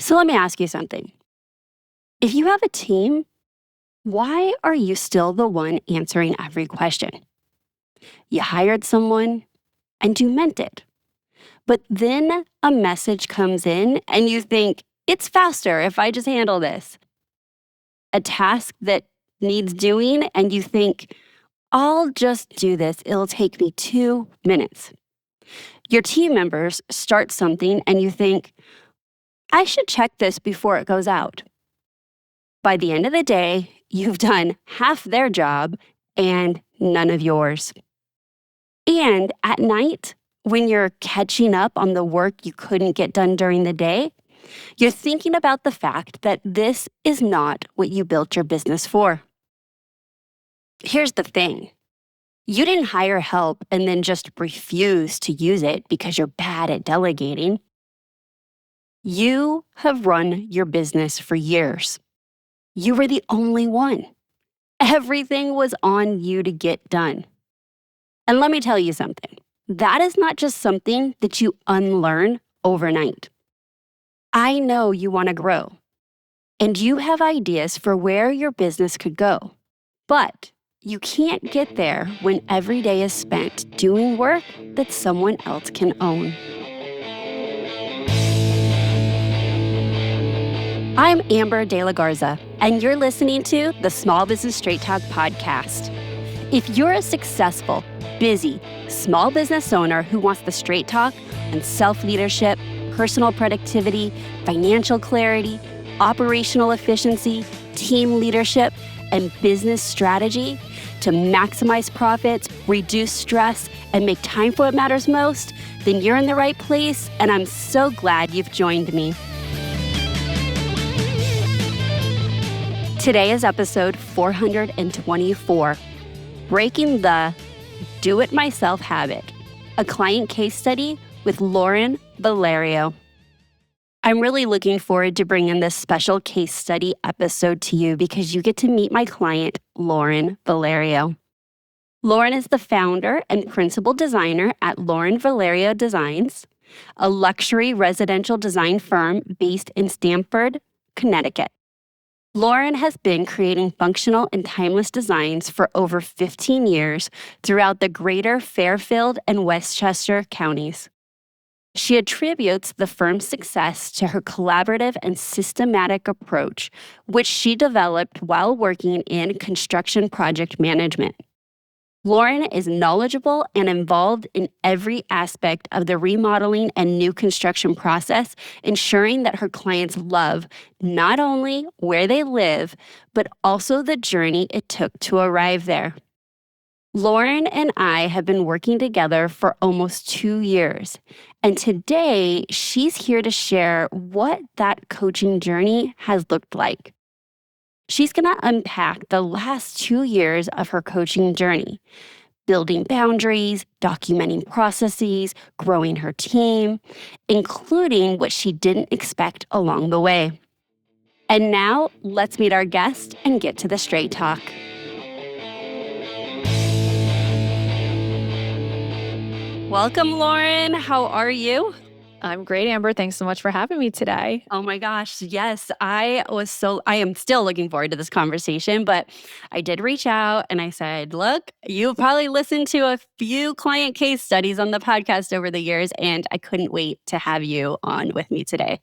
So let me ask you something. If you have a team, why are you still the one answering every question? You hired someone and you meant it. But then a message comes in and you think, it's faster if I just handle this. A task that needs doing and you think, I'll just do this. It'll take me 2 minutes. Your team members start something and you think, I should check this before it goes out. By the end of the day, you've done half their job and none of yours. And at night, when you're catching up on the work you couldn't get done during the day, you're thinking about the fact that this is not what you built your business for. Here's the thing. You didn't hire help and then just refuse to use it because you're bad at delegating. You have run your business for years. You were the only one. Everything was on you to get done. And let me tell you something. That is not just something that you unlearn overnight. I know you want to grow, and you have ideas for where your business could go. But you can't get there when every day is spent doing work that someone else can own. I'm Amber De La Garza, and you're listening to the Small Business Straight Talk podcast. If you're a successful, busy, small business owner who wants the straight talk on self-leadership, personal productivity, financial clarity, operational efficiency, team leadership, and business strategy to maximize profits, reduce stress, and make time for what matters most, then you're in the right place, and I'm so glad you've joined me. Today is episode 424, Breaking the Do-It-Myself Habit, a client case study with Lauren Vallario. I'm really looking forward to bringing this special case study episode to you because you get to meet my client, Lauren Vallario. Lauren is the founder and principal designer at Lauren Vallario Designs, a luxury residential design firm based in Stamford, Connecticut. Lauren has been creating functional and timeless designs for over 15 years throughout the greater Fairfield and Westchester counties. She attributes the firm's success to her collaborative and systematic approach, which she developed while working in construction project management. Lauren is knowledgeable and involved in every aspect of the remodeling and new construction process, ensuring that her clients love not only where they live, but also the journey it took to arrive there. Lauren and I have been working together for almost 2 years, and today she's here to share what that coaching journey has looked like. She's going to unpack the last 2 years of her coaching journey, building boundaries, documenting processes, growing her team, including what she didn't expect along the way. And now, let's meet our guest and get to the straight talk. Welcome, Lauren. How are you? I'm great, Amber. Thanks so much for having me today. Oh my gosh, yes. I am still looking forward to this conversation, but I did reach out and I said, look, you've probably listened to a few client case studies on the podcast over the years, and I couldn't wait to have you on with me today.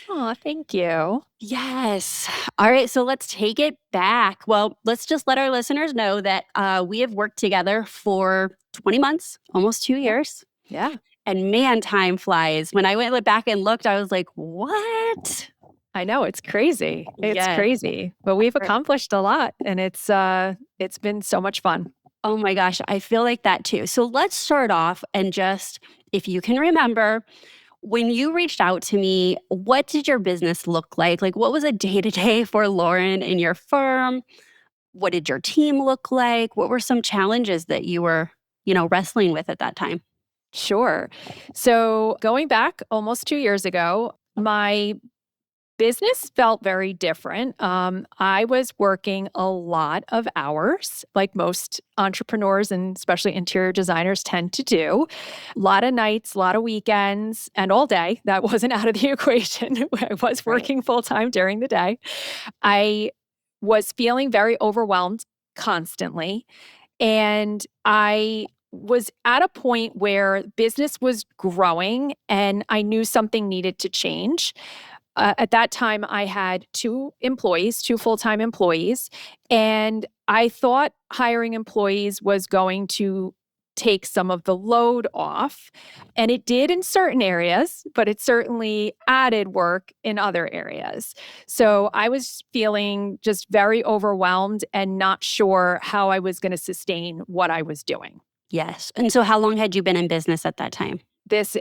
Oh, thank you. Yes. All right. So let's take it back. Well, let's just let our listeners know that we have worked together for 20 months, almost 2 years. Yeah. And man, time flies. When I went back and looked, I was like, what? I know, it's crazy. It's Yes. crazy. But we've accomplished a lot, and it's been so much fun. Oh my gosh, I feel like that too. So let's start off and just, if you can remember, when you reached out to me, what did your business look like? Like, what was a day-to-day for Lauren in your firm? What did your team look like? What were some challenges that you were, wrestling with at that time? Sure. So going back almost 2 years ago, my Business felt very different. I was working a lot of hours, like most entrepreneurs and especially interior designers tend to do. A lot of nights, a lot of weekends, and all day. That wasn't out of the equation. I was Right. working full time during the day. I was feeling very overwhelmed constantly. And I was at a point where business was growing and I knew something needed to change. At that time, I had two full time employees, and I thought hiring employees was going to take some of the load off. And it did in certain areas, but it certainly added work in other areas. So I was feeling just very overwhelmed and not sure how I was going to sustain what I was doing. Yes. And so how long had you been in business at that time? This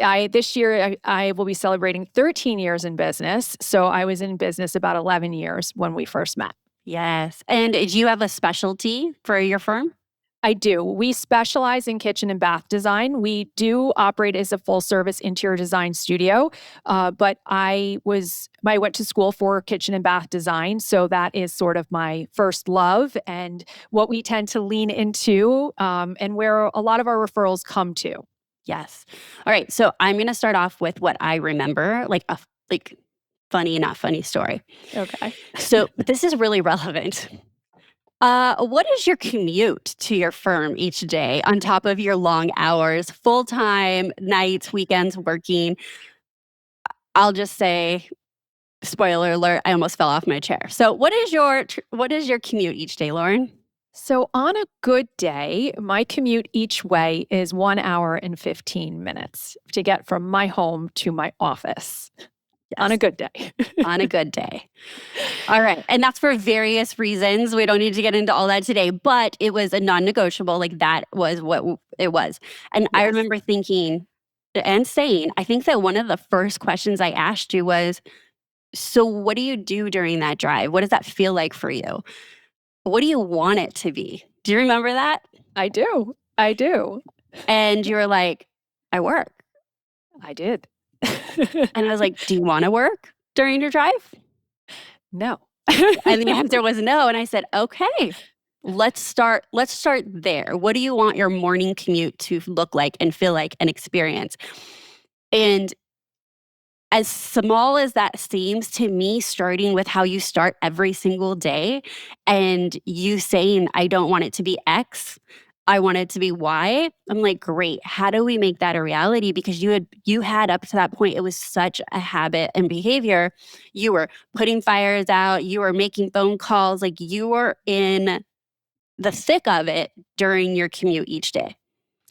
year I will be celebrating 13 years in business. So I was in business about 11 years when we first met. Yes. And do you have a specialty for your firm? I do. We specialize in kitchen and bath design. We do operate as a full service interior design studio, but I went to school for kitchen and bath design, so that is sort of my first love and what we tend to lean into, and where a lot of our referrals come to. Yes. All right. So I'm going to start off with what I remember, like like funny, not funny story. Okay. So this is really relevant. What is your commute to your firm each day on top of your long hours, full time, nights, weekends working? I'll just say, spoiler alert, I almost fell off my chair. So what is your commute each day, Lauren? So, on a good day, my commute each way is 1 hour and 15 minutes to get from my home to my office on a Yes, good day. on a good day. All right. And that's for various reasons. We don't need to get into all that today, but it was a non negotiable. Like that was what it was. And I Yes. remember thinking and saying, I think that one of the first questions I asked you was, so what do you do during that drive? What does that feel like for you? What do you want it to be? Do you remember that? I do. I do. And you were like, I work. I did. And I was like, do you want to work during your drive? No. And the answer was no. And I said, okay, let's start there. What do you want your morning commute to look like and feel like and experience? And as small as that seems to me, starting with how you start every single day and you saying, I don't want it to be X, I want it to be Y. I'm like, great. How do we make that a reality? Because you had up to that point, it was such a habit and behavior. You were putting fires out, you were making phone calls, like you were in the thick of it during your commute each day.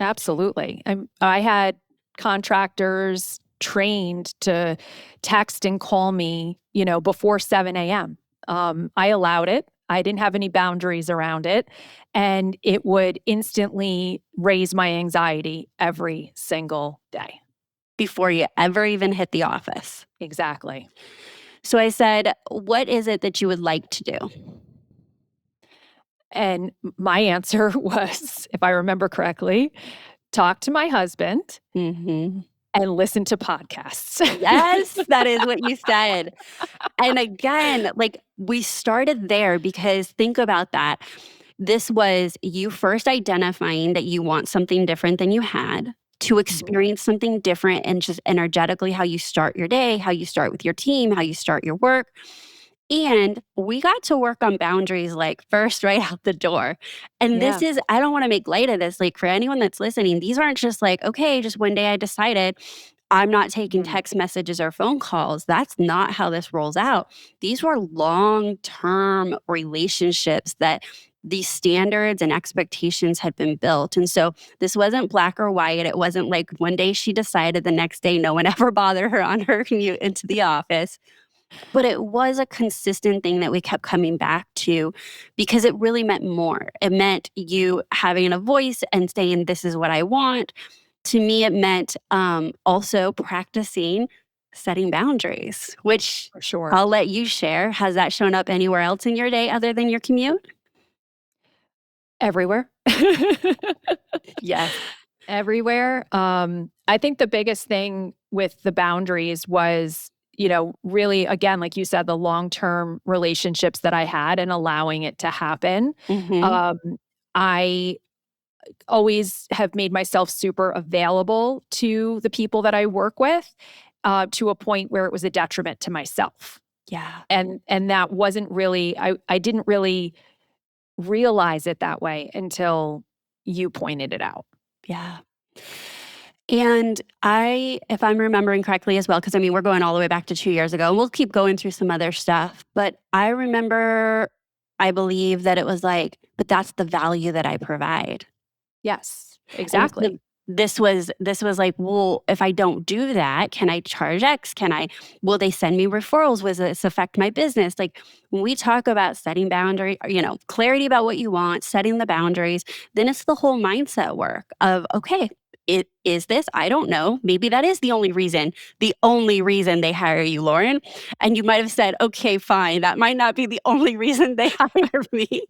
Absolutely. I had contractors trained to text and call me, before 7 a.m. I allowed it. I didn't have any boundaries around it. And it would instantly raise my anxiety every single day. Before you ever even hit the office. Exactly. So I said, what is it that you would like to do? And my answer was, if I remember correctly, talk to my husband Hmm. and listen to podcasts. Yes, that is what you said. And again, like we started there because think about that. This was you first identifying that you want something different than you had to Mhm. experience something different and just energetically how you start your day, how you start with your team, how you start your work. And we got to work on boundaries like first right out the door. And this Yeah. is, I don't want to make light of this. Like for anyone that's listening, these aren't just like, okay, just one day I decided I'm not taking Mhm. text messages or phone calls. That's not how this rolls out. These were long term relationships that these standards and expectations had been built. And so this wasn't black or white. It wasn't like one day she decided, the next day no one ever bothered her on her commute into the office. But it was a consistent thing that we kept coming back to because it really meant more. It meant you having a voice and saying, this is what I want. To me, it meant also practicing setting boundaries, which For sure. I'll let you share. Has that shown up anywhere else in your day other than your commute? Everywhere. Yes. Everywhere. I think the biggest thing with the boundaries was really, again, like you said, the long-term relationships that I had and allowing it to happen. Mm-hmm. Um, I always have made myself super available to the people that I work with, to a point where it was a detriment to myself. Yeah. And that wasn't really, I didn't really realize it that way until you pointed it out. Yeah. And if I'm remembering correctly as well, because I mean, we're going all the way back to 2 years ago, and we'll keep going through some other stuff. But I remember, I believe that it was like, but that's the value that I provide. Yes, And exactly. this was like, well, if I don't do that, can I charge X? Will they send me referrals? Will this affect my business? Like when we talk about setting boundary, clarity about what you want, setting the boundaries, then it's the whole mindset work of, okay, it is this, I don't know. Maybe that is the only reason they hire you, Lauren. And you might have said, okay, fine. That might not be the only reason they hire me.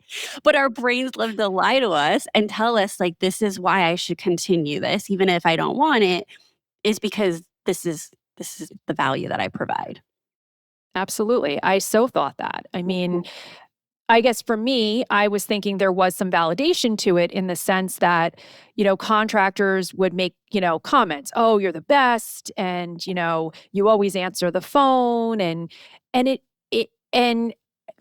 But our brains love to lie to us and tell us, like, this is why I should continue this, even if I don't want it, is because this is the value that I provide. Absolutely. I so thought that. I mean, Mhm. I guess for me, I was thinking there was some validation to it in the sense that, contractors would make, comments, "Oh, you're the best," and, "You always answer the phone," and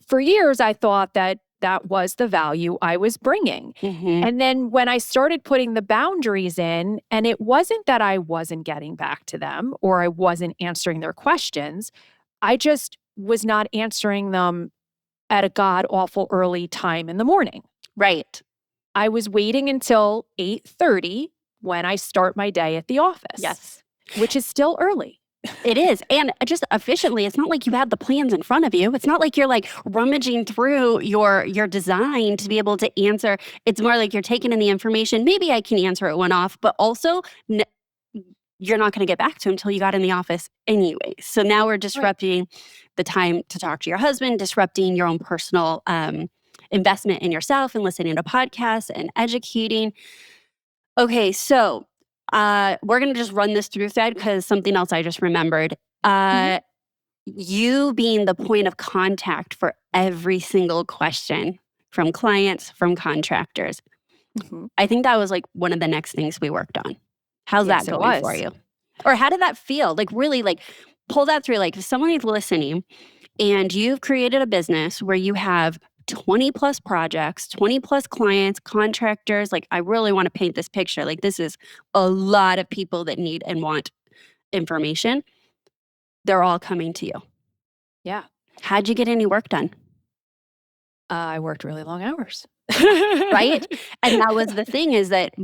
for years I thought that that was the value I was bringing. Mhm. And then when I started putting the boundaries in, and it wasn't that I wasn't getting back to them or I wasn't answering their questions, I just was not answering them at a god awful early time in the morning. Right. I was waiting until 8:30 when I start my day at the office, Yes. which is still early. It is. And just efficiently, it's not like you had the plans in front of you. It's not like you're like rummaging through your design to be able to answer. It's more like you're taking in the information. Maybe I can answer it one off, but also you're not going to get back to until you got in the office anyway. So now we're Right. disrupting the time to talk to your husband, disrupting your own personal investment in yourself and listening to podcasts and educating. Okay, so we're going to just run this through thread because something else I just remembered. Mhm. Uh, you being the point of contact for every single question from clients, from contractors. Mhm. I think that was like one of the next things we worked on. How's that Yes, it going for was. you? Or how did that feel? Like really like pull that through. Like if someone is listening and you've created a business where you have 20 plus projects, 20 plus clients, contractors, like I really want to paint this picture. Like this is a lot of people that need and want information. They're all coming to you. Yeah. How'd you get any work done? I worked really long hours. Right? And that was the thing is that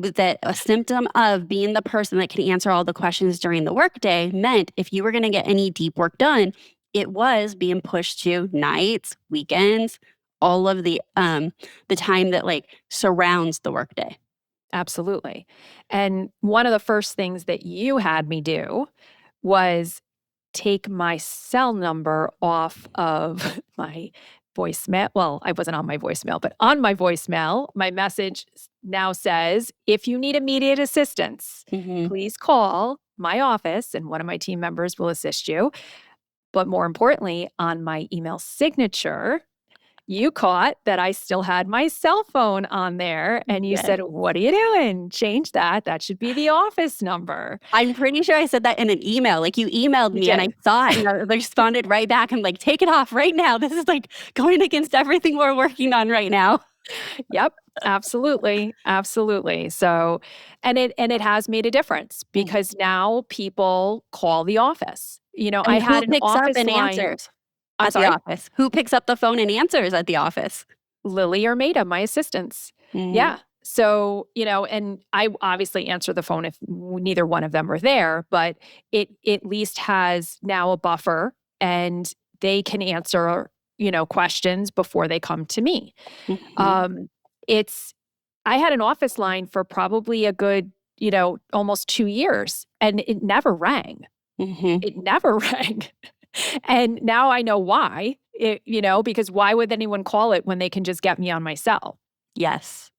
a symptom of being the person that can answer all the questions during the workday meant if you were going to get any deep work done, it was being pushed to nights, weekends, all of the time that like surrounds the workday. Absolutely. And one of the first things that you had me do was take my cell number off of my voicemail. Well, I wasn't on my voicemail, but on my voicemail, my message now says, if you need immediate assistance, Mhm. please call my office and one of my team members will assist you. But more importantly, on my email signature, you caught that I still had my cell phone on there and you Yes. said, "What are you doing? Change that. That should be the office number." I'm pretty sure I said that in an email. Like you emailed You me and I did. saw it and I responded right back. I'm like, take it off right now. This is like going against everything we're working on right now. Yep, absolutely, absolutely. So, and it has made a difference Mhm. because now people call the office. I And who had an picks up office and line. answers I'm at the sorry, office? Who picks up the phone and answers at the office? Lily or Maida, my assistants. Mhm. Yeah. So, and I obviously answer the phone if neither one of them are there, but it at least has now a buffer and they can answer, questions before they come to me. Mhm. Um, it's I had an office line for probably a good, almost 2 years, and it never rang. Mhm. It never rang. And now I know why. Because why would anyone call it when they can just get me on my cell? Yes.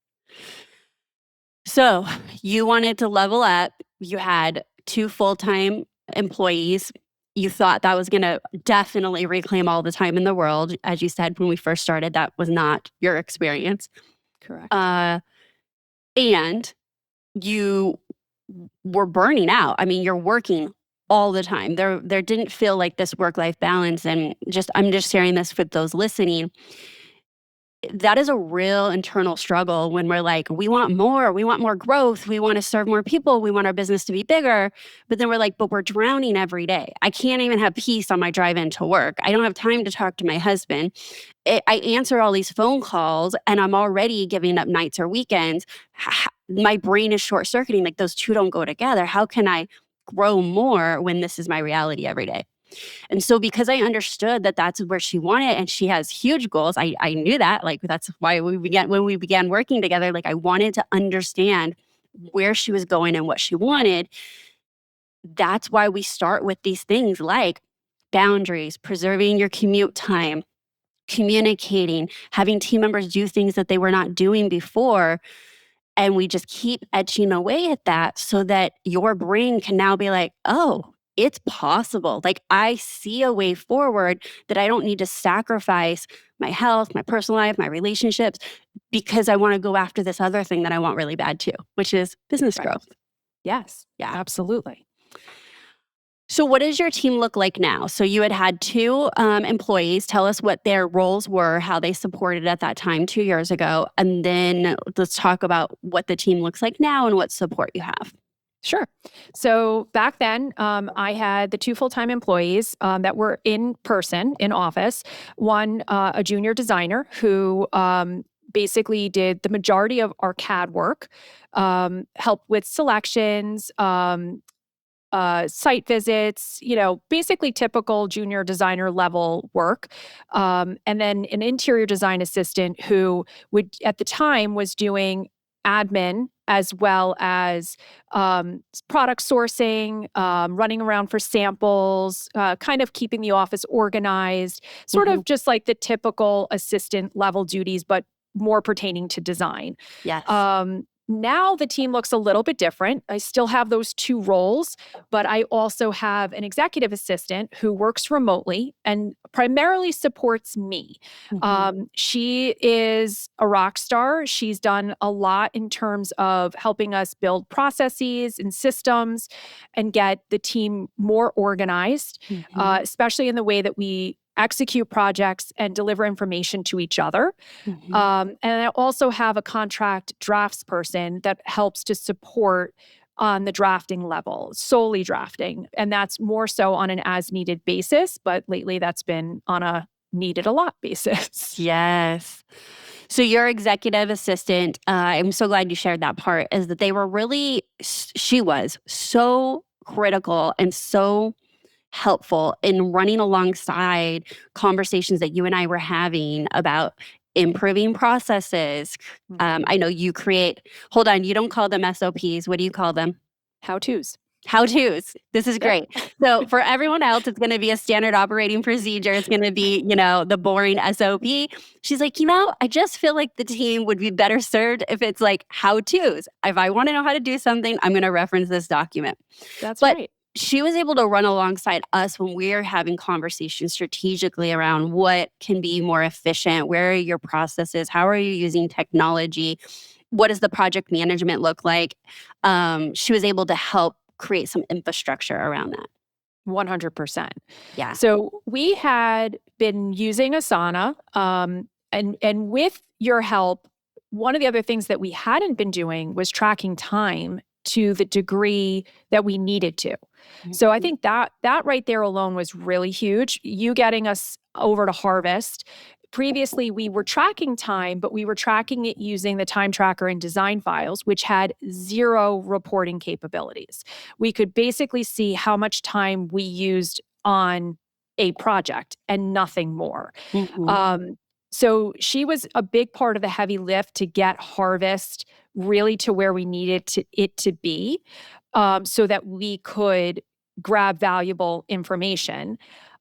So, you wanted to level up. You had 2 full-time employees. you thought that was going to definitely reclaim all the time in the world. As you said, when we first started, that was not your experience. Correct. And you were burning out. I mean, you're working all the time. There didn't feel like this work-life balance. And I'm just sharing this with those listening. That is a real internal struggle when we're like, we want more growth, we want to serve more people, we want our business to be bigger. But then we're like, but we're drowning every day. I can't even have peace on my drive into work. I don't have time to talk to my husband. I answer all these phone calls and I'm already giving up nights or weekends. My brain is short circuiting. Like those two don't go together. How can I grow more when this is my reality every day? And so because I understood that that's where she wanted and she has huge goals, I knew that. Like that's why when we began working together, like I wanted to understand where she was going and what she wanted. That's why we start with these things like boundaries, preserving your commute time, communicating, having team members do things that they were not doing before. And we just keep etching away at that so that your brain can now be like, oh, it's possible. Like I see a way forward that I don't need to sacrifice my health, my personal life, my relationships, because I want to go after this other thing that I want really bad too, which is business Right. growth. Yes. Yeah. Absolutely. So what does your team look like now? So you had two employees. Tell us what their roles were, how they supported at that time 2 years ago. And then let's talk about what the team looks like now and what support you have. Sure. So back then, I had the two full-time employees that were in person in office. One, a junior designer who basically did the majority of our CAD work, helped with selections, site visits, basically typical junior designer level work. And then an interior design assistant who at the time was doing admin as well as product sourcing, running around for samples, kind of keeping the office organized, sort of just like the typical assistant level duties, but more pertaining to design. Yes. Now the team looks a little bit different. I still have those two roles, but I also have an executive assistant who works remotely and primarily supports me. She is a rock star. She's done a lot in terms of helping us build processes and systems and get the team more organized, especially in the way that we execute projects and deliver information to each other. And I also have a contract drafts person that helps to support on the drafting level, solely drafting. And that's more so on an as needed basis. But lately that's been on a needed a lot basis. Yes. So your executive assistant, I'm so glad you shared that part, is that she was so critical and so helpful in running alongside conversations that you and I were having about improving processes. I know you hold on, you don't call them SOPs. What do you call them? How-tos. How-tos. This is great. So for everyone else, it's going to be a standard operating procedure. It's going to be, the boring SOP. She's like, I just feel like the team would be better served if it's like how-tos. If I want to know how to do something, I'm going to reference this document. That's But right. she was able to run alongside us when we're having conversations strategically around what can be more efficient, where are your processes, how are you using technology, what does the project management look like? She was able to help create some infrastructure around that. 100%. Yeah. So we had been using Asana, and with your help, one of the other things that we hadn't been doing was tracking time to the degree that we needed to. So I think that right there alone was really huge. You getting us over to Harvest. Previously, we were tracking time, but we were tracking it using the time tracker in design files, which had zero reporting capabilities. We could basically see how much time we used on a project and nothing more. So she was a big part of the heavy lift to get Harvest really to where we needed it to be, so that we could grab valuable information,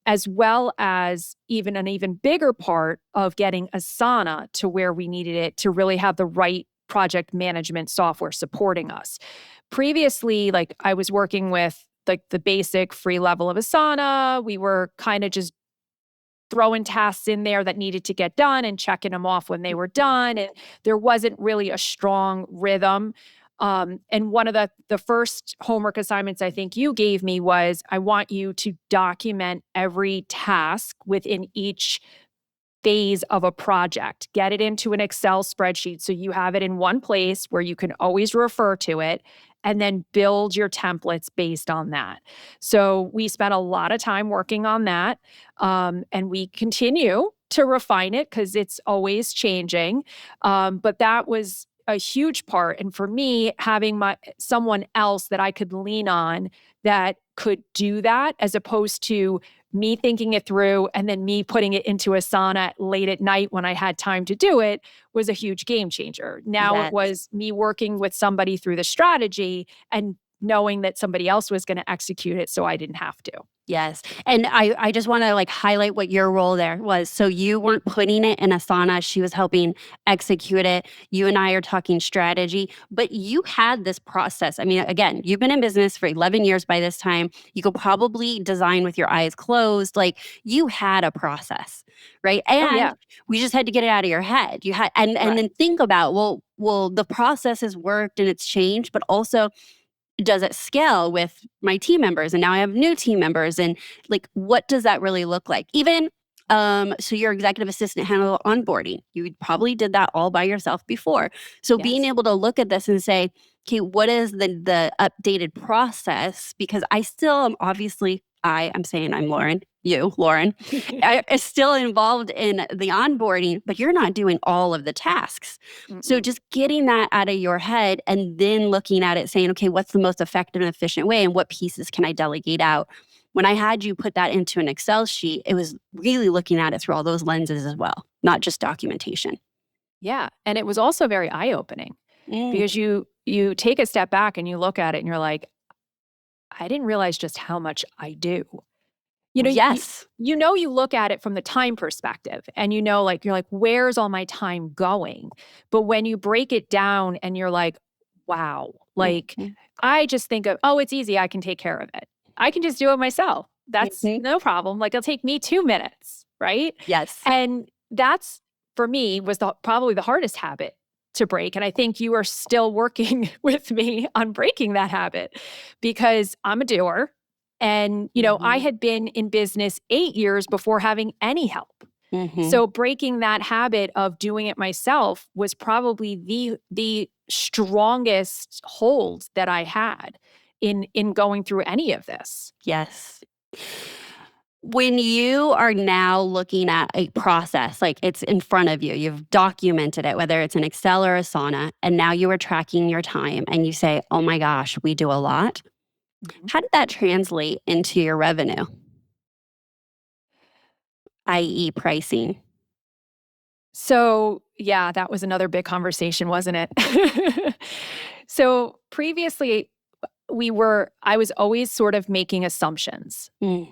as well as even an even bigger part of getting Asana to where we needed it to really have the right project management software supporting us. Previously, like I was working with like the basic free level of Asana. We were kind of just throwing tasks in there that needed to get done and checking them off when they were done. And there wasn't really a strong rhythm. And one of the first homework assignments I think you gave me was, I want you to document every task within each phase of a project. Get it into an Excel spreadsheet so you have it in one place where you can always refer to it, and then build your templates based on that. So we spent a lot of time working on that. And we continue to refine it because it's always changing. But that was a huge part. And for me, having someone else that I could lean on that could do that, as opposed to me thinking it through and then me putting it into Asana late at night when I had time to do it, was a huge game changer. Now it Yes. was me working with somebody through the strategy and knowing that somebody else was going to execute it so I didn't have to. Yes. And I just want to like highlight what your role there was. So you weren't putting it in Asana. She was helping execute it. You and I are talking strategy, but you had this process. I mean, again, you've been in business for 11 years by this time. You could probably design with your eyes closed. Like you had a process, right? Oh, And yeah. we just had to get it out of your head. You had, and Right. then think about, well, the process has worked and it's changed, but also does it scale with my team members? And now I have new team members. And like, what does that really look like? Even so your executive assistant handled onboarding. You probably did that all by yourself before. So being Yes. able to look at this and say, okay, what is the updated process? Because I still am obviously, I'm saying I'm Lauren, you, Lauren, I is still involved in the onboarding, but you're not doing all of the tasks. So Mm-mm. just getting that out of your head and then looking at it saying, okay, what's the most effective and efficient way and what pieces can I delegate out? When I had you put that into an Excel sheet, it was really looking at it through all those lenses as well, not just documentation. Yeah. And it was also very eye-opening Mm, because you take a step back and you look at it and you're like, I didn't realize just how much I do. You know, yes. you look at it from the time perspective and like, you're like, where's all my time going? But when you break it down and you're like, wow, like Mhm, I just think of, oh, it's easy. I can take care of it. I can just do it myself. That's mhm. no problem. Like it'll take me 2 minutes. Right. Yes. And that's for me was probably the hardest habit to break. And I think you are still working with me on breaking that habit because I'm a doer. And, I Mhm, had been in business 8 years before having any help. mhm. So breaking that habit of doing it myself was probably the strongest hold that I had in going through any of this. Yes. When you are now looking at a process, like it's in front of you, you've documented it, whether it's an Excel or Asana, and now you are tracking your time and you say, oh my gosh, we do a lot. Mhm. How did that translate into your revenue, i.e., pricing? So, yeah, that was another big conversation, wasn't it? So, previously, I was always sort of making assumptions. Mm,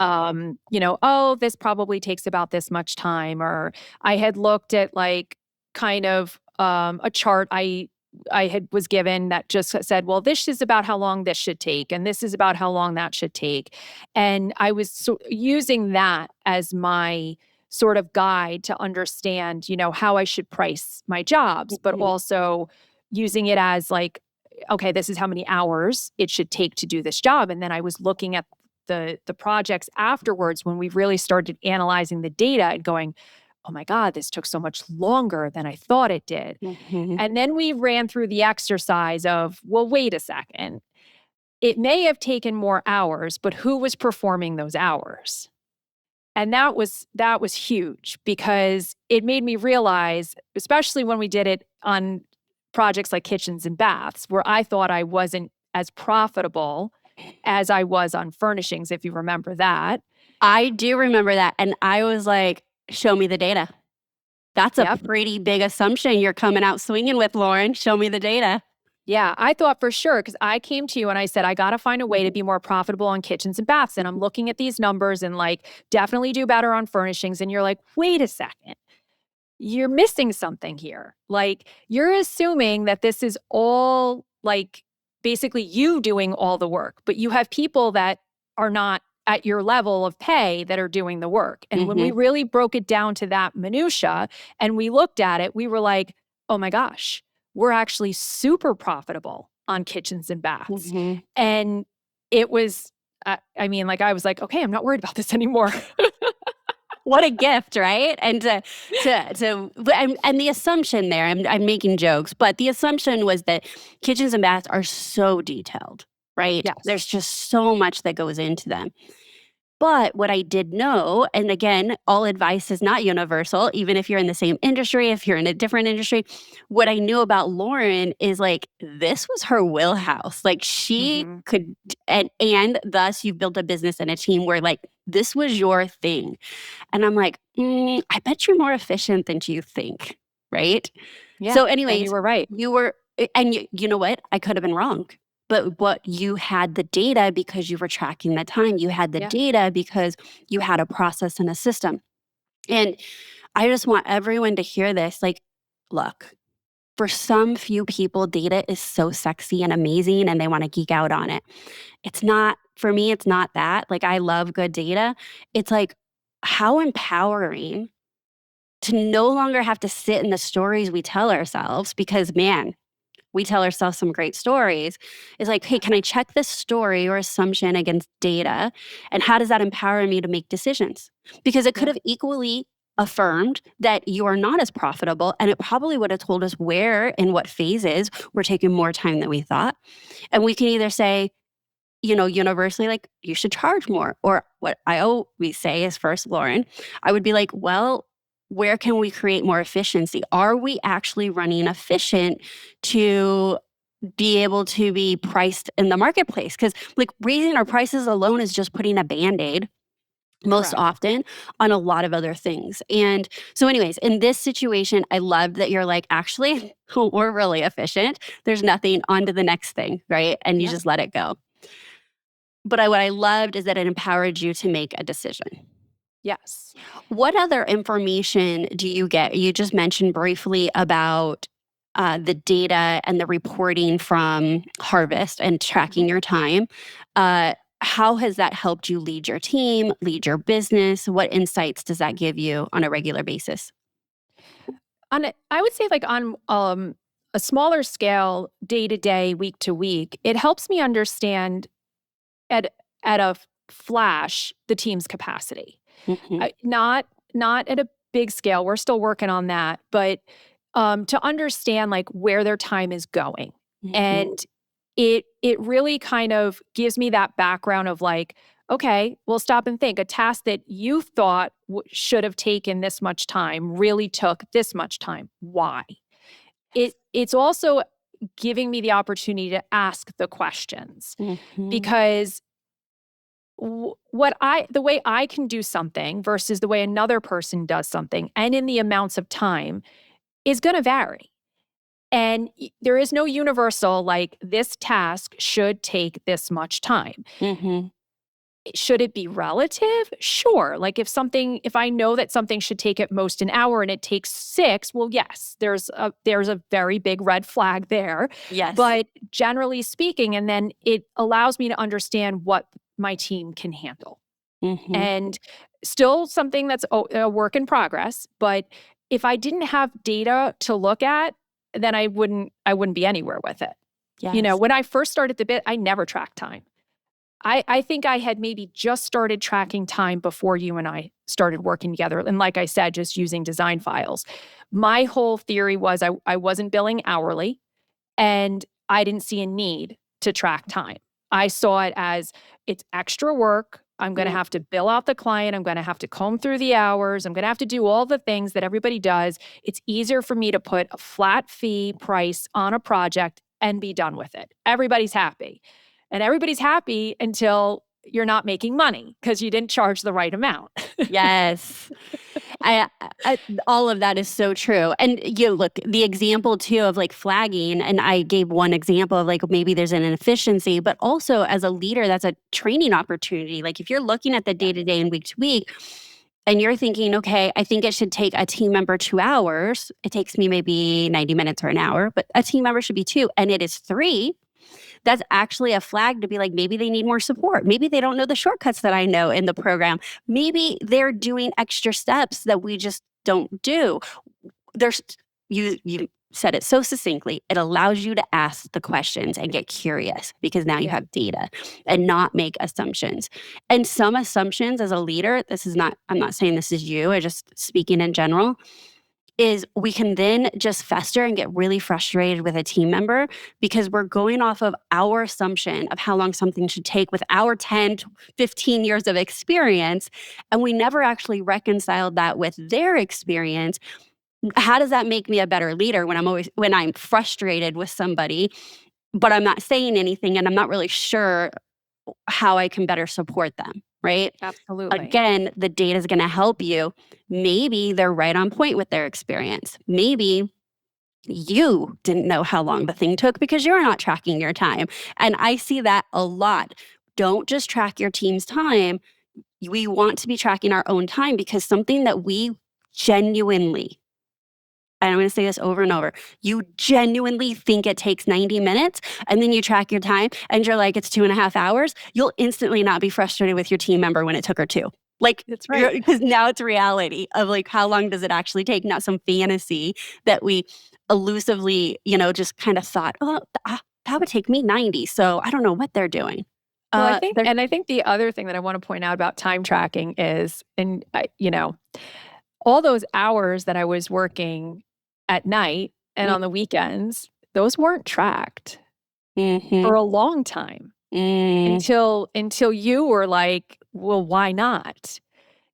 Oh, this probably takes about this much time, or I had looked at like kind of a chart I had was given that just said, well, this is about how long this should take, and this is about how long that should take. And I was using that as my sort of guide to understand, how I should price my jobs, but mhm, also using it as like, okay, this is how many hours it should take to do this job. And then I was looking at the projects afterwards when we really started analyzing the data and going, oh my God, this took so much longer than I thought it did. mhm. And then we ran through the exercise of, well, wait a second. It may have taken more hours, but who was performing those hours? And that was huge because it made me realize, especially when we did it on projects like kitchens and baths, where I thought I wasn't as profitable as I was on furnishings, if you remember that. I do remember that. And I was like, show me the data. That's a Yep. pretty big assumption you're coming out swinging with, Lauren. Show me the data. Yeah, I thought for sure because I came to you and I said, I got to find a way to be more profitable on kitchens and baths. And I'm looking at these numbers and like definitely do better on furnishings. And you're like, wait a second, you're missing something here. Like, you're assuming that this is all like basically you doing all the work, but you have people that are not at your level of pay that are doing the work. And when we Mm-hmm. really broke it down to that minutia and we looked at it, we were like, oh my gosh, we're actually super profitable on kitchens and baths. Mm-hmm. And it was, I mean, like I was like, okay, I'm not worried about this anymore. What a gift, right? And and the assumption there, I'm making jokes, but the assumption was that kitchens and baths are so detailed, right? Yes. There's just so much that goes into them. But what I did know, and again, all advice is not universal, even if you're in the same industry, if you're in a different industry. What I knew about Lauren is like, this was her wheelhouse. Like she Mm-hmm. could, and thus you've built a business and a team where like, this was your thing. And I'm like, I bet you're more efficient than you think. Right. Yeah. So, And you anyways, were right. you were, and you know what? I could have been wrong. But what you had the data because you were tracking the time. You had the Yeah. data because you had a process and a system. And I just want everyone to hear this. Like, look, for some few people, data is so sexy and amazing and they want to geek out on it. It's not, for me, it's not that. Like, I love good data. It's like, how empowering to no longer have to sit in the stories we tell ourselves because, man, we tell ourselves some great stories. Is like, hey, can I check this story or assumption against data? And how does that empower me to make decisions? Because it could Yeah. have equally affirmed that you are not as profitable. And it probably would have told us where and what phases we're taking more time than we thought. And we can either say, universally, like, you should charge more. Or what I always say is first, Lauren, I would be like, well, where can we create more efficiency? Are we actually running efficient to be able to be priced in the marketplace? Because like raising our prices alone is just putting a band-aid most Correct. often on a lot of other things. And so anyways, in this situation, I love that you're like, actually, we're really efficient. There's nothing, on to the next thing, right? And you Yeah. just let it go. But what I loved is that it empowered you to make a decision. Yes. What other information do you get? You just mentioned briefly about the data and the reporting from Harvest and Mhm. tracking your time. How has that helped you lead your team, lead your business? What insights does that give you on a regular basis? I would say like on a smaller scale, day to day, week to week, it helps me understand at at a flash the team's capacity. Hmm. Not at a big scale. We're still working on that, but to understand like where their time is going, Hmm. and it really kind of gives me that background of like, okay, well, stop and think. A task that you thought should have taken this much time really took this much time. Why? It's also giving me the opportunity to ask the questions Hmm. because the way I can do something versus the way another person does something and in the amounts of time is going to vary. And there is no universal, like, this task should take this much time. Hmm. Should it be relative? Sure. Like, if I know that something should take at most an hour and it takes 6, well, yes, there's a very big red flag there. Yes. But generally speaking, and then it allows me to understand what my team can handle. Hmm. And still something that's a work in progress, but if I didn't have data to look at, then I wouldn't be anywhere with it. Yes. When I first started the bit, I never tracked time. I think I had maybe just started tracking time before you and I started working together. And like I said, just using design files. My whole theory was I wasn't billing hourly and I didn't see a need to track time. I saw it as it's extra work. I'm going to Mm. have to bill out the client. I'm going to have to comb through the hours. I'm going to have to do all the things that everybody does. It's easier for me to put a flat fee price on a project and be done with it. Everybody's happy. And everybody's happy until you're not making money because you didn't charge the right amount. Yes. I all of that is so true. And you look, the example too of like flagging, and I gave one example of like maybe there's an inefficiency, but also as a leader, that's a training opportunity. Like if you're looking at the Yeah. day to day and week to week, and you're thinking, okay, I think it should take a team member 2 hours. It takes me maybe 90 minutes or an hour, but a team member should be 2, and it is 3. that's actually a flag to be like, maybe they need more support. Maybe they don't know the shortcuts that I know in the program. Maybe they're doing extra steps that we just don't do. There's you said it so succinctly. It allows you to ask the questions and get curious because now you Yeah. have data and not make assumptions. And some assumptions as a leader, I'm not saying this is you, I just speaking in general, is we can then just fester and get really frustrated with a team member because we're going off of our assumption of how long something should take with our 10, 15 years of experience. And we never actually reconciled that with their experience. How does that make me a better leader when I'm frustrated with somebody, but I'm not saying anything and I'm not really sure how I can better support them, right? Absolutely. Again, the data is going to help you. Maybe they're right on point with their experience. Maybe you didn't know how long the thing took because you're not tracking your time. And I see that a lot. Don't just track your team's time. We want to be tracking our own time because something that we genuinely, and I'm going to say this over and over, you genuinely think it takes 90 minutes and then you track your time and you're like, it's 2.5 hours, you'll instantly not be frustrated with your team member when it took her two. Like, That's right. because now it's reality of like, how long does it actually take? Not some fantasy that we elusively, just kind of thought, oh, that would take me 90. So I don't know what they're doing. Well, They're, I think the other thing that I want to point out about time tracking is, all those hours that I was working at night and on the weekends, those weren't tracked mm-hmm, for a long time mm, until you were like, well, why not?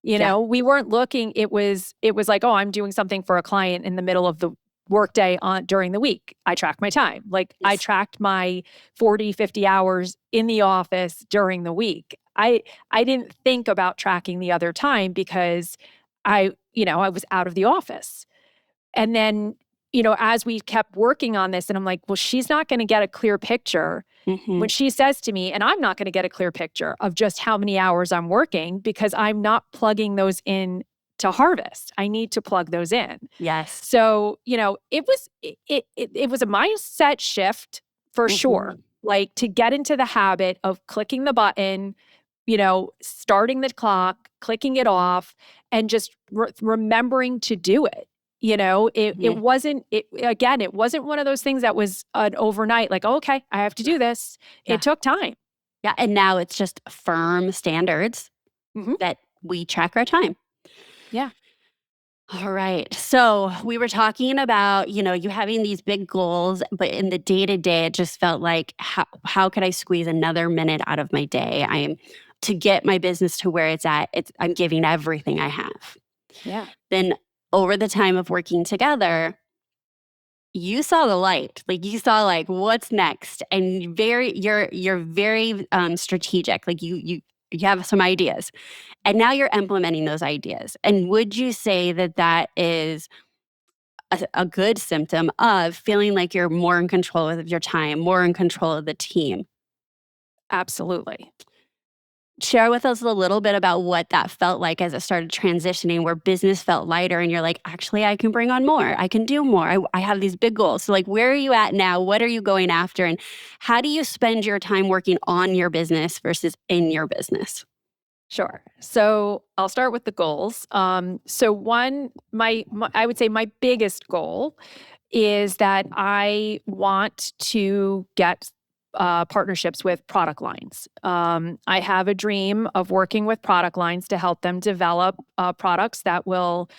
yeah, We weren't looking, it was like, oh, I'm doing something for a client in the middle of the workday on during the week. I track my time. Like I yes, tracked my 40, 50 hours in the office during the week. I didn't think about tracking the other time because I was out of the office. And then, as we kept working on this and I'm like, well, she's not going to get a clear picture mm-hmm, when she says to me, and I'm not going to get a clear picture of just how many hours I'm working because I'm not plugging those in to harvest. I need to plug those in. yes, So, it was a mindset shift for mm-hmm, sure. Like to get into the habit of clicking the button, starting the clock, clicking it off, and just remembering to do it. It mm-hmm, wasn't it wasn't one of those things that was an overnight, like, oh, okay, I have to do this. yeah. It took time. Yeah, and now it's just firm standards Hmm. that we track our time. Yeah, All right. So we were talking about, you having these big goals, but in the day to day, it just felt like how could I squeeze another minute out of my day? I am to get my business to where it's at. I'm giving everything I have. yeah, Then over the time of working together, you saw the light. Like you saw like what's next, and you're very strategic. Like you have some ideas. And now you're implementing those ideas. And would you say that that is a good symptom of feeling like you're more in control of your time, more in control of the team? absolutely. Share with us a little bit about what that felt like as it started transitioning, where business felt lighter and you're like, actually, I can bring on more. I can do more. I have these big goals. So, like, where are you at now? What are you going after? And how do you spend your time working on your business versus in your business? Sure. So I'll start with the goals. So one, I would say my biggest goal is that I want to get partnerships with product lines. I have a dream of working with product lines to help them develop products that will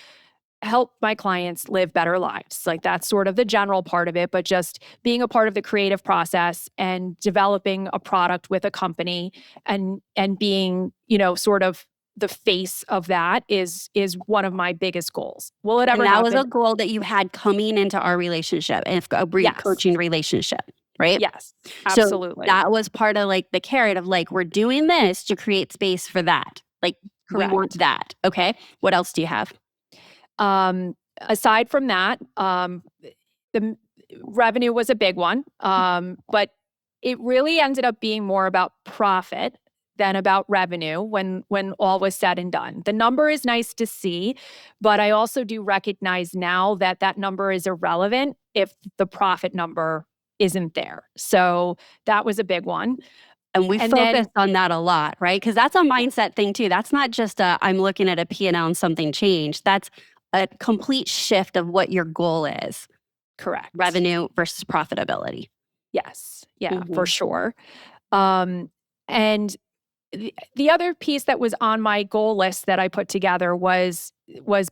help my clients live better lives. Like that's sort of the general part of it, but just being a part of the creative process and developing a product with a company and being, sort of the face of that is one of my biggest goals. Will it And ever that was a happen? goal that you had coming into our relationship and a Yes. coaching relationship, right? Yes. So Absolutely. that was part of like the carrot of like, we're doing this to create space for that. Like, we want Correct. that. Okay. What else do you have? Aside from that, the revenue was a big one, but it really ended up being more about profit than about revenue when all was said and done. The number is nice to see, but I also do recognize now that that number is irrelevant if the profit number isn't there. So that was a big one. And we And then focus on that a lot, right? Because that's a mindset thing too. That's not just I'm looking at a P&L and something changed. That's a complete shift of what your goal is, correct. revenue versus profitability. Yes. Yeah, for Mhm, sure. Um, and the other piece that was on my goal list that I put together was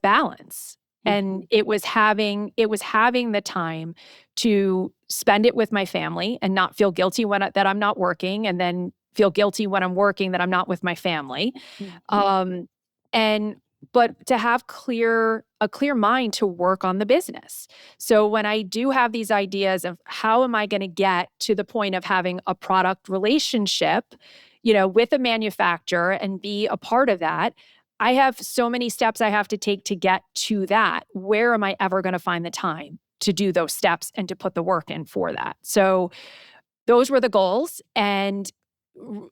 balance. And mhm, it was having the time to spend it with my family and not feel guilty that I'm not working, and then feel guilty when I'm working that I'm not with my family. mhm. Um, and but to have a clear mind to work on the business. So when I do have these ideas of how am I going to get to the point of having a product relationship, with a manufacturer and be a part of that, I have so many steps I have to take to get to that. Where am I ever going to find the time to do those steps and to put the work in for that? So those were the goals. And r-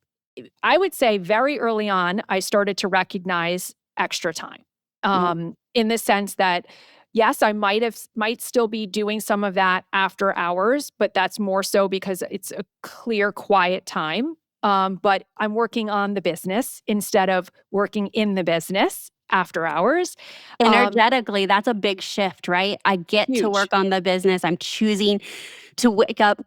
I would say very early on, I started to recognize extra time, Mm, in the sense that, yes, I might still be doing some of that after hours, but that's more so because it's a clear, quiet time. But I'm working on the business instead of working in the business after hours. Um, Energetically, that's a big shift, right? I get to huge. work on the business. I'm choosing to wake up.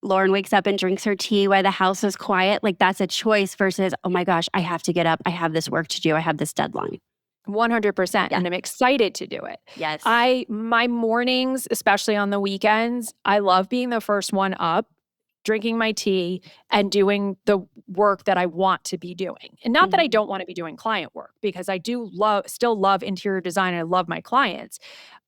Lauren wakes up and drinks her tea while the house is quiet. Like that's a choice versus, oh my gosh, I have to get up. I have this work to do. I have this deadline. 100%, Yeah. and I'm excited to do it. Yes. My mornings, especially on the weekends, I love being the first one up, drinking my tea and doing the work that I want to be doing. And not that I Mhm, don't want to be doing client work, because I do still love interior design and I love my clients.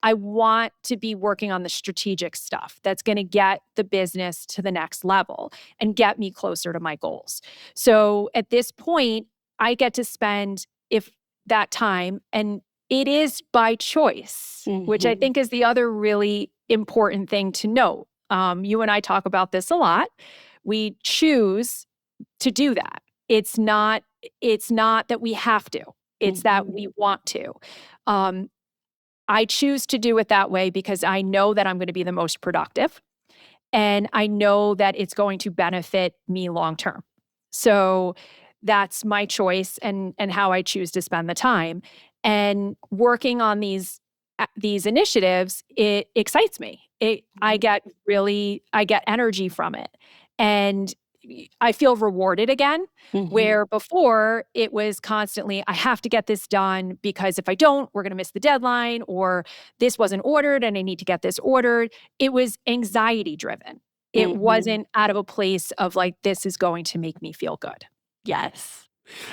I want to be working on the strategic stuff that's going to get the business to the next level and get me closer to my goals. So at this point, I get to spend if that time, and it is by choice, which I mhm, think is the other really important thing to note. You and I talk about this a lot. We choose to do that. It's not that we have to. It's that mhm, we want to. Um, I choose to do it that way because I know that I'm going to be the most productive, and I know that it's going to benefit me long term. So that's my choice and how I choose to spend the time. And working on these initiatives, it excites me. I get energy from it. And I feel rewarded again, mhm, where before it was constantly, I have to get this done because if I don't, we're going to miss the deadline, or this wasn't ordered and I need to get this ordered. It was anxiety driven. It mhm. wasn't out of a place of like, this is going to make me feel good. Yes.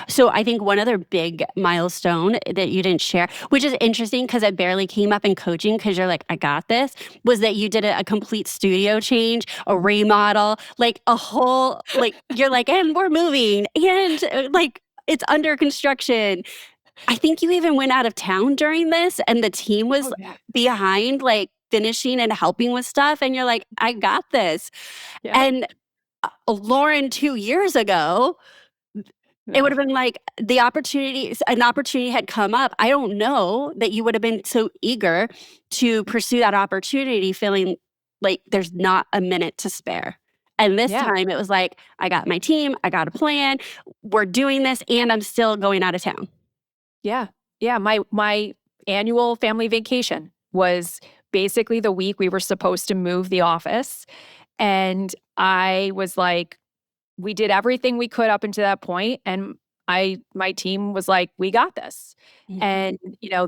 So I think one other big milestone that you didn't share, which is interesting because it barely came up in coaching because you're like, I got this, was that you did a complete studio change, a remodel, like a whole, like, you're like, and we're moving, and like, it's under construction. I think you even went out of town during this, and the team was Oh, yeah. behind, like, finishing and helping with stuff. And you're like, I got this. Yep. And Lauren 2 years ago, it would Yeah. have been like an opportunity had come up. I don't know that you would have been so eager to pursue that opportunity, feeling like there's not a minute to spare. And this Yeah. time it was like, I got my team, I got a plan, we're doing this, and I'm still going out of town. Yeah. Yeah. My annual family vacation was basically the week we were supposed to move the office. And I was like, we did everything we could up until that point, and my team was like, "We got this." Mhm, And,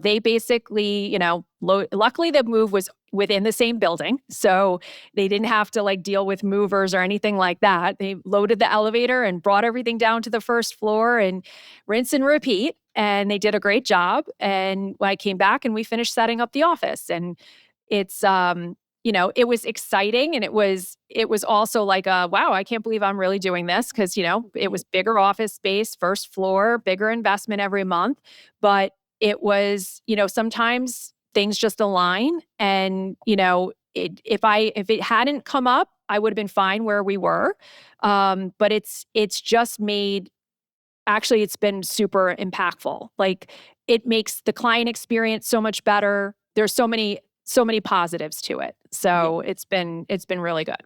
they basically, luckily the move was within the same building, so they didn't have to, like, deal with movers or anything like that. They loaded the elevator and brought everything down to the first floor and rinse and repeat, and they did a great job, and when I came back and we finished setting up the office, and it's, it was exciting, and it was also like wow, I can't believe I'm really doing this because, it mhm, was bigger office space, first floor, bigger investment every month. But it was, sometimes things just align, and, if it hadn't come up, I would have been fine where we were. But it's just made actually, it's been super impactful. Like, it makes the client experience so much better. There's so many positives to it. yeah. So it's been really good.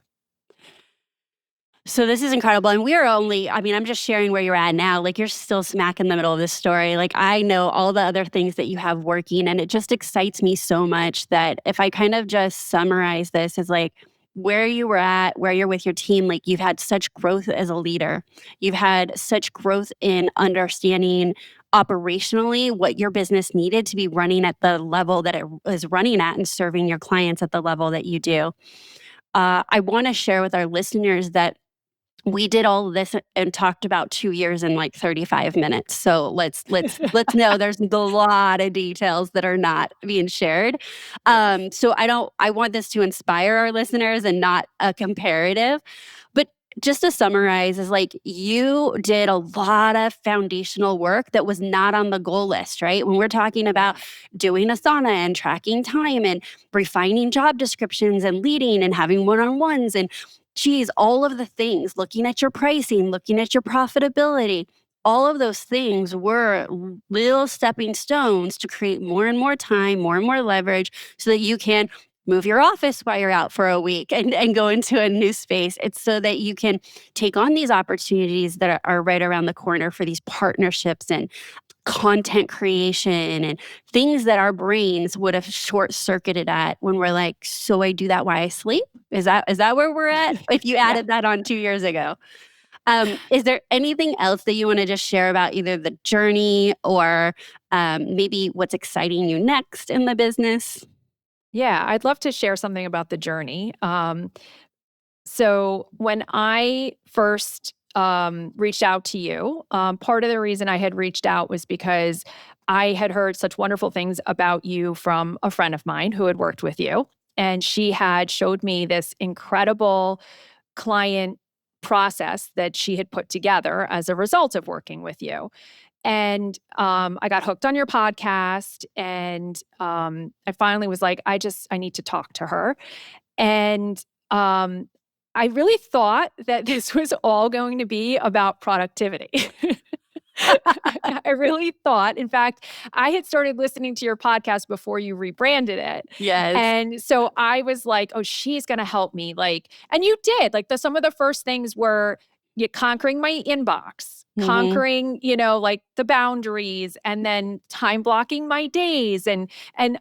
So this is incredible. And we are only, I mean, I'm just sharing where you're at now. Like you're still smack in the middle of this story. Like I know all the other things that you have working, and it just excites me so much that if I kind of just summarize this as like where you were at, where you're with your team, like you've had such growth as a leader. You've had such growth in understanding operationally what your business needed to be running at the level that it was running at and serving your clients at the level that you do. I want to share with our listeners that we did all of this and talked about 2 years in like 35 minutes. So let's know there's a lot of details that are not being shared. Yes. So I want this to inspire our listeners and not a comparative. But just to summarize is like you did a lot of foundational work that was not on the goal list, right? When we're talking about doing Asana and tracking time and refining job descriptions and leading and having one-on-ones and geez, all of the things, looking at your pricing, looking at your profitability, all of those things were little stepping stones to create more and more time, more and more leverage so that you can move your office while you're out for a week and go into a new space. It's so that you can take on these opportunities that are right around the corner for these partnerships and content creation and things that our brains would have short circuited at when we're like, so I do that while I sleep. Is that where we're at? If you Yeah. added that on 2 years ago, is there anything else that you want to just share about either the journey or maybe what's exciting you next in the business? Yeah, I'd love to share something about the journey. So when I first reached out to you, part of the reason I had reached out was because I had heard such wonderful things about you from a friend of mine who had worked with you. And she had showed me this incredible client process that she had put together as a result of working with you. And I got hooked on your podcast, and I finally was like, I need to talk to her. And I really thought that this was all going to be about productivity. I really thought, in fact, I had started listening to your podcast before you rebranded it. Yes. And so I was like, oh, she's going to help me. Like, and you did. Like, some of the first things were conquering my inbox, Hmm. conquering, like the boundaries, and then time blocking my days and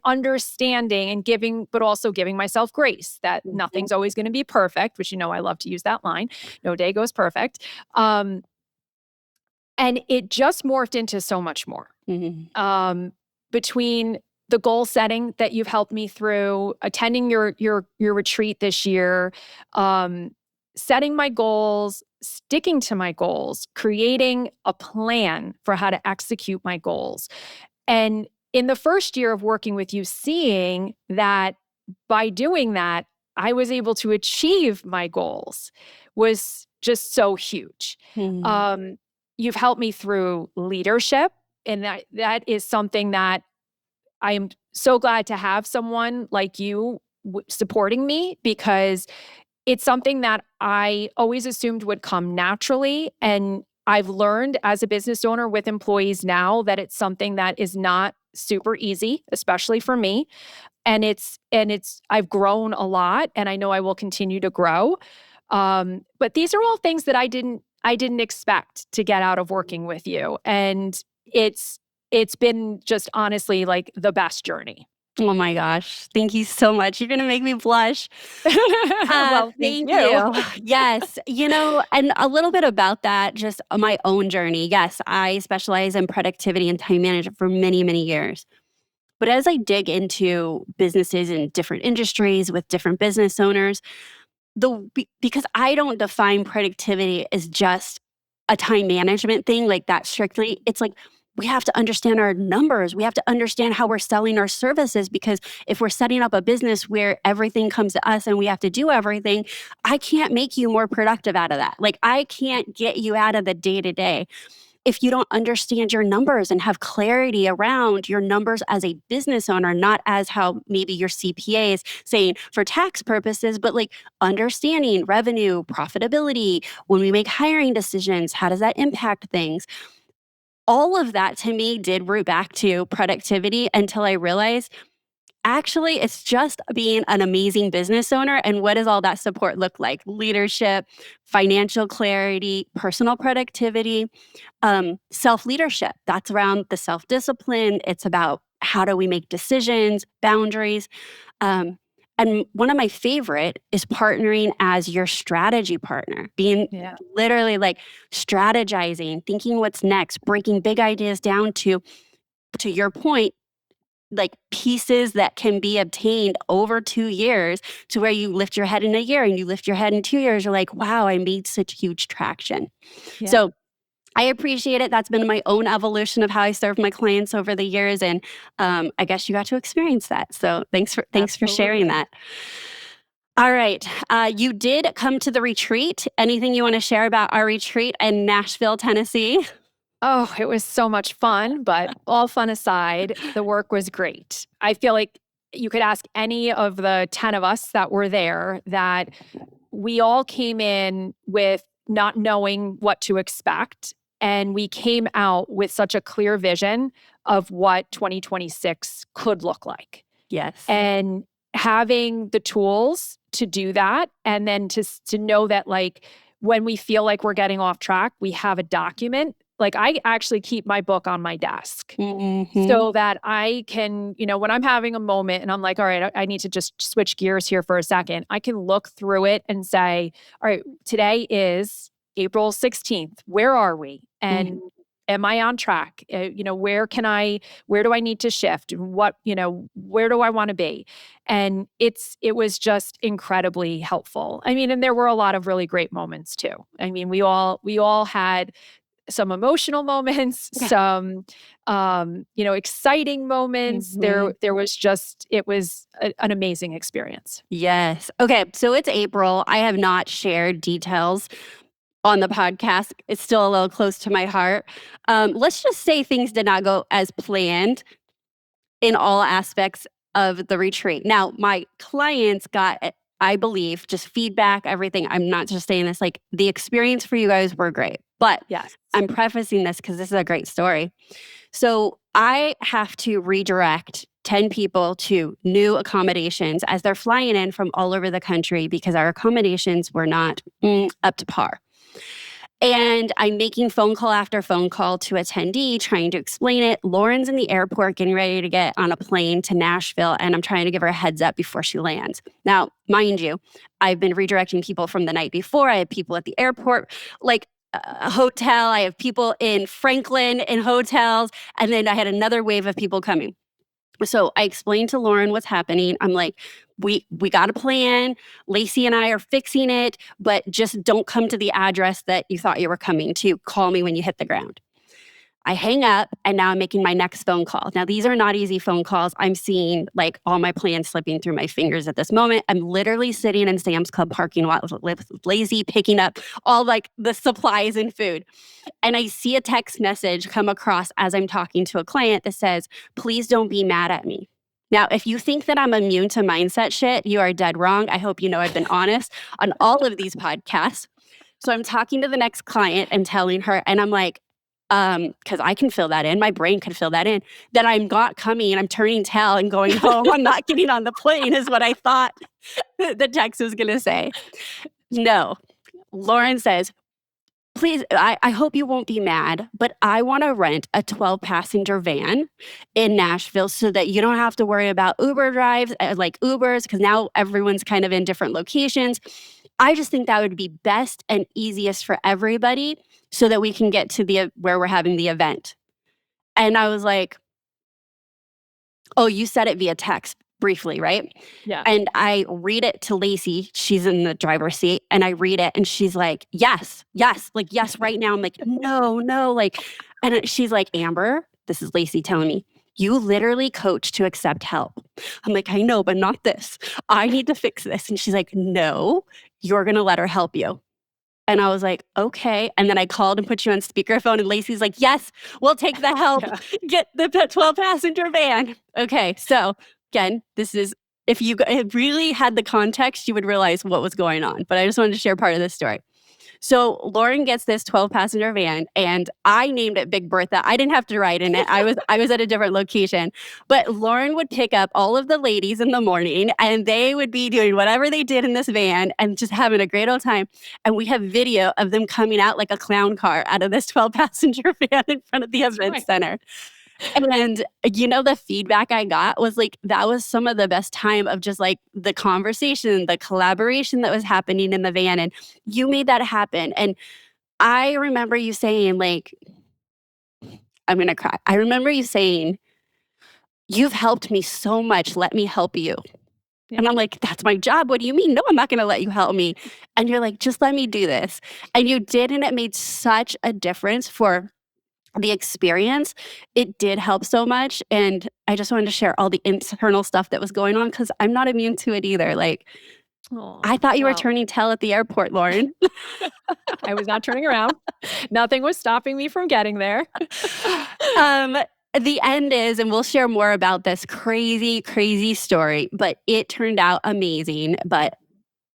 understanding and giving, but also giving myself grace that nothing's always going to be perfect, which, I love to use that line. No day goes perfect. Um, and it just morphed into so much more. Hmm. Um, Between the goal setting that you've helped me through, attending your retreat this year, setting my goals, sticking to my goals, creating a plan for how to execute my goals. And in the first year of working with you, seeing that by doing that, I was able to achieve my goals was just so huge. Hmm. Um, you've helped me through leadership, and that is something that I am so glad to have someone like you supporting me, because it's something that I always assumed would come naturally. And I've learned as a business owner with employees now that it's something that is not super easy, especially for me. And I've grown a lot, and I know I will continue to grow. But these are all things that I didn't expect to get out of working with you. And it's been just honestly like the best journey. Oh my gosh. Thank you so much. You're going to make me blush. Well, thank Thank you. you. Yes. And a little bit about that, just my own journey. Yes, I specialize in productivity and time management for many, many years. But as I dig into businesses in different industries with different business owners, because I don't define productivity as just a time management thing like that strictly. It's like we have to understand our numbers. We have to understand how we're selling our services because if we're setting up a business where everything comes to us and we have to do everything, I can't make you more productive out of that. Like I can't get you out of the day to day if you don't understand your numbers and have clarity around your numbers as a business owner, not as how maybe your CPA is saying for tax purposes, but like understanding revenue, profitability, when we make hiring decisions, how does that impact things? All of that to me did root back to productivity until I realized Actually, it's just being an amazing business owner. And what does all that support look like? Leadership, financial clarity, personal productivity, self-leadership. That's around the self-discipline. It's about how do we make decisions, boundaries. Um, and one of my favorite is partnering as your strategy partner, being Yeah. literally like strategizing, thinking what's next, breaking big ideas down to your point, like pieces that can be obtained over 2 years to where you lift your head in a year and you lift your head in 2 years. You're like, wow, I made such huge traction. Yeah. So I appreciate it. That's been my own evolution of how I serve my clients over the years. And I guess you got to experience that. So thanks for sharing Absolutely. that. All right. You did come to the retreat. Anything you want to share about our retreat in Nashville, Tennessee? Oh, it was so much fun, but all fun aside, the work was great. I feel like you could ask any of the 10 of us that were there that we all came in with not knowing what to expect. And we came out with such a clear vision of what 2026 could look like. Yes. And having the tools to do that, and then to know that, like, when we feel like we're getting off track, we have a document. Like, I actually keep my book on my desk Mm-hmm. so that I can, when I'm having a moment and I'm like, all right, I need to just switch gears here for a second, I can look through it and say, all right, today is April 16th. Where are we? And am I on track? Where do I need to shift? Where do I want to be? And it was just incredibly helpful. I mean, and there were a lot of really great moments too. I mean, we all had some emotional moments, Yeah. some exciting moments. Mhm. It was an amazing experience. Yes. Okay. So it's April. I have not shared details on the podcast. It's still a little close to my heart. Let's just say things did not go as planned in all aspects of the retreat. Now, my clients got, I believe, just feedback, everything. I'm not just saying this, like the experience for you guys were great. But Yes. I'm prefacing this because this is a great story. So I have to redirect 10 people to new accommodations as they're flying in from all over the country because our accommodations were not up to par. And I'm making phone call after phone call to attendee, trying to explain it. Lauren's in the airport getting ready to get on a plane to Nashville, and I'm trying to give her a heads up before she lands. Now, mind you, I've been redirecting people from the night before. I had people at the airport, like a hotel. I have people in Franklin in hotels. And then I had another wave of people coming. So I explained to Lauren what's happening. I'm like, we got a plan. Lacey and I are fixing it, but just don't come to the address that you thought you were coming to. Call me when you hit the ground. I hang up and now I'm making my next phone call. Now, these are not easy phone calls. I'm seeing like all my plans slipping through my fingers at this moment. I'm literally sitting in Sam's Club parking lot with Lazy, picking up all like the supplies and food. And I see a text message come across as I'm talking to a client that says, please don't be mad at me. Now, if you think that I'm immune to mindset shit, you are dead wrong. I hope you know I've been honest on all of these podcasts. So I'm talking to the next client and telling her, and I'm like, because I can fill that in, my brain could fill that in, that I'm not coming and I'm turning tail and going home. I'm not getting on the plane, is what I thought the text was going to say. No. Lauren says, please, I hope you won't be mad, but I want to rent a 12-passenger van in Nashville so that you don't have to worry about Uber drives, like Ubers, because now everyone's kind of in different locations. I just think that would be best and easiest for everybody so that we can get to where we're having the event. And I was like, oh, you said it via text briefly, right? Yeah. And I read it to Lacey. She's in the driver's seat. And I read it and she's like, yes, like, yes, right now. I'm like, no. Like, and she's like, Amber, this is Lacey telling me, you literally coach to accept help. I'm like, I know, but not this. I need to fix this. And she's like, no, you're going to let her help you. And I was like, okay. And then I called and put you on speakerphone. And Lacey's like, yes, we'll take the help. Yeah. Get the 12-passenger van. Okay. So again, this is, if you really had the context, you would realize what was going on. But I just wanted to share part of this story. So Lauren gets this 12-passenger van, and I named it Big Bertha. I didn't have to ride in it. I was at a different location. But Lauren would pick up all of the ladies in the morning, and they would be doing whatever they did in this van and just having a great old time. And we have video of them coming out like a clown car out of this 12-passenger van in front of the event center. And, the feedback I got was like, that was some of the best time of just like the conversation, the collaboration that was happening in the van. And you made that happen. And I remember you saying, like, I'm going to cry. I remember you saying, "You've helped me so much. Let me help you." Yeah. And I'm like, "That's my job. What do you mean? No, I'm not going to let you help me." And you're like, "Just let me do this." And you did. And it made such a difference for the experience. It did help so much. And I just wanted to share all the internal stuff that was going on because I'm not immune to it either. Like, I thought you were turning tail at the airport, Lauren. I was not turning around. Nothing was stopping me from getting there. The end is, and we'll share more about this crazy, crazy story, but it turned out amazing. But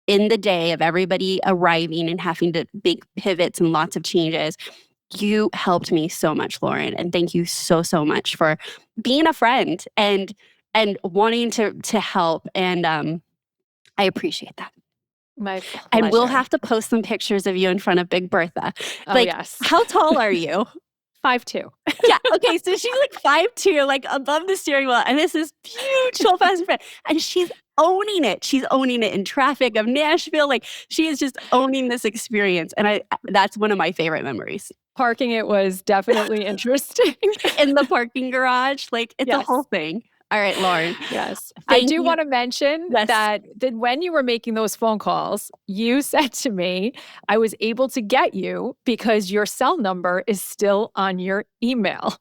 in the day of everybody arriving and having to big pivots and lots of changes, you helped me so much, Lauren. And thank you so, so much for being a friend and wanting to help. And I appreciate that. My pleasure. And we'll have to post some pictures of you in front of Big Bertha. Oh, like, yes. How tall are you? 5'2". Yeah. Okay. So she's like 5'2", like above the steering wheel. And this is huge 12-passenger van. And she's owning it. She's owning it in traffic of Nashville. Like, she is just owning this experience. And that's one of my favorite memories. Parking it was definitely interesting. In the parking garage. Like, it's a whole thing. All right, Lauren. Yes. I do want to mention that when you were making those phone calls, you said to me, I was able to get you because your cell number is still on your email.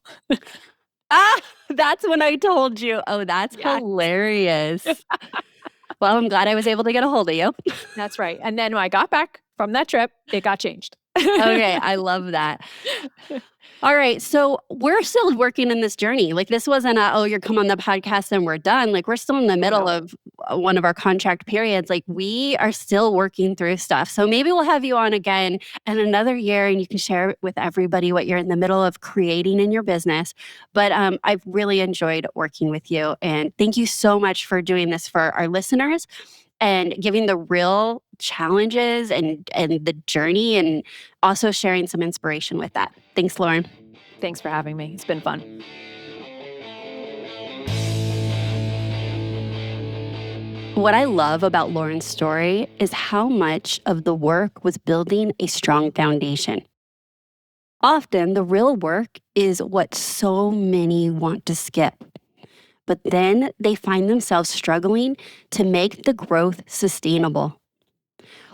That's when I told you. Oh, that's hilarious. Well, I'm glad I was able to get a hold of you. That's right. And then when I got back from that trip, it got changed. Okay, I love that. All right, so we're still working in this journey. Like, this wasn't you're come on the podcast and we're done. Like, we're still in the middle of one of our contract periods. Like, we are still working through stuff. So maybe we'll have you on again in another year and you can share with everybody what you're in the middle of creating in your business. But I've really enjoyed working with you. And thank you so much for doing this for our listeners and giving the real challenges and the journey and also sharing some inspiration with that. Thanks, Lauren. Thanks for having me. It's been fun. What I love about Lauren's story is how much of the work was building a strong foundation. Often, the real work is what so many want to skip. But then they find themselves struggling to make the growth sustainable.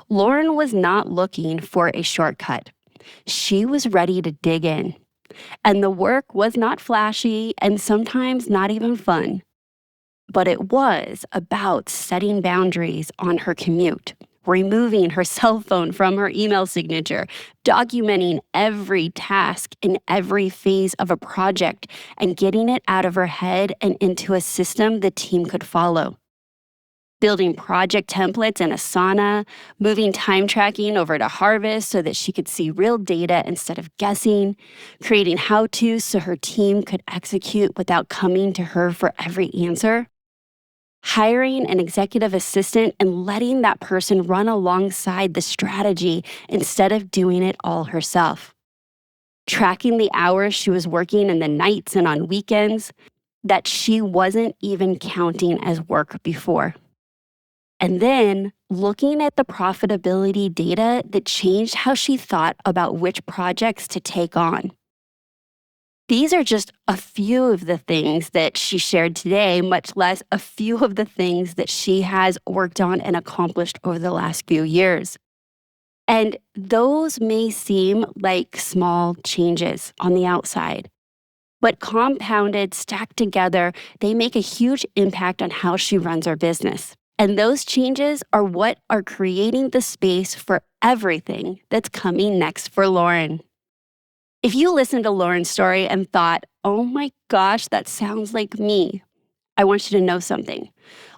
Lauren was not looking for a shortcut. She was ready to dig in. And the work was not flashy and sometimes not even fun. But it was about setting boundaries on her commute, removing her cell phone from her email signature, documenting every task in every phase of a project, and getting it out of her head and into a system the team could follow. Building project templates in Asana, moving time tracking over to Harvest so that she could see real data instead of guessing, creating how-tos so her team could execute without coming to her for every answer, hiring an executive assistant and letting that person run alongside the strategy instead of doing it all herself, tracking the hours she was working in the nights and on weekends that she wasn't even counting as work before. And then looking at the profitability data that changed how she thought about which projects to take on. These are just a few of the things that she shared today, much less a few of the things that she has worked on and accomplished over the last few years. And those may seem like small changes on the outside, but compounded, stacked together, they make a huge impact on how she runs her business. And those changes are what are creating the space for everything that's coming next for Lauren. If you listened to Lauren's story and thought, oh my gosh, that sounds like me, I want you to know something.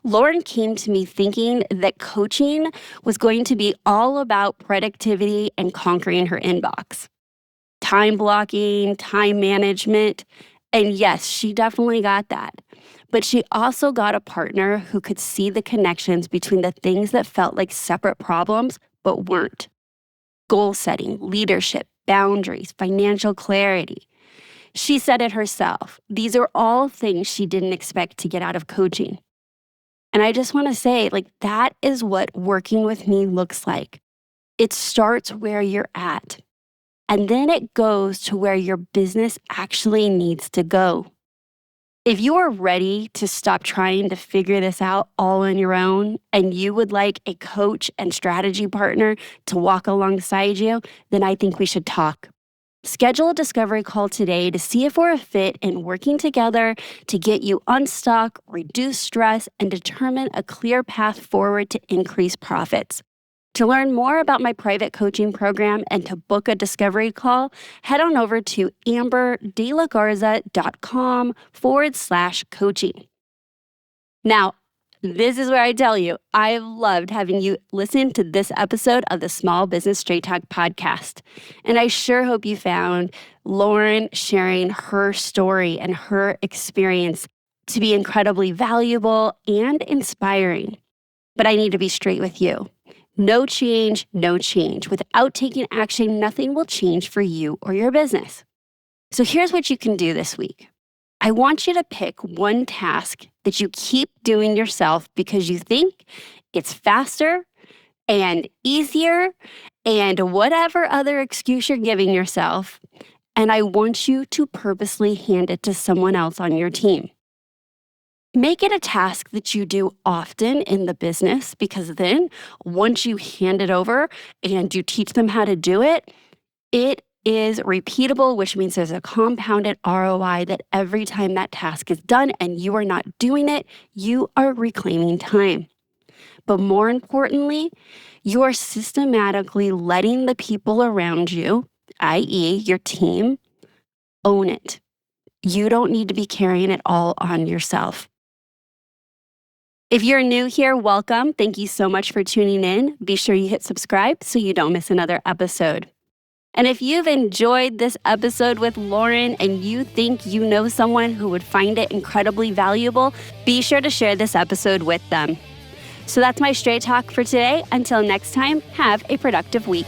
Lauren came to me thinking that coaching was going to be all about productivity and conquering her inbox. Time blocking, time management. And yes, she definitely got that. But she also got a partner who could see the connections between the things that felt like separate problems but weren't. Goal setting, leadership, boundaries, financial clarity. She said it herself. These are all things she didn't expect to get out of coaching. And I just want to say, that is what working with me looks like. It starts where you're at, and then it goes to where your business actually needs to go. If you are ready to stop trying to figure this out all on your own, and you would like a coach and strategy partner to walk alongside you, then I think we should talk. Schedule a discovery call today to see if we're a fit in working together to get you unstuck, reduce stress, and determine a clear path forward to increase profits. To learn more about my private coaching program and to book a discovery call, head on over to amberdelagarza.com/coaching. Now, this is where I tell you, I've loved having you listen to this episode of the Small Business Straight Talk podcast. And I sure hope you found Lauren sharing her story and her experience to be incredibly valuable and inspiring. But I need to be straight with you. No change, no change. Without taking action, nothing will change for you or your business. So here's what you can do this week. I want you to pick one task that you keep doing yourself because you think it's faster and easier and whatever other excuse you're giving yourself. And I want you to purposely hand it to someone else on your team. Make it a task that you do often in the business, because then once you hand it over and you teach them how to do it, it is repeatable, which means there's a compounded ROI that every time that task is done and you are not doing it, you are reclaiming time. But more importantly, you are systematically letting the people around you, i.e. your team, own it. You don't need to be carrying it all on yourself. If you're new here, welcome. Thank you so much for tuning in. Be sure you hit subscribe so you don't miss another episode. And if you've enjoyed this episode with Lauren and you think you know someone who would find it incredibly valuable, be sure to share this episode with them. So that's my straight talk for today. Until next time, have a productive week.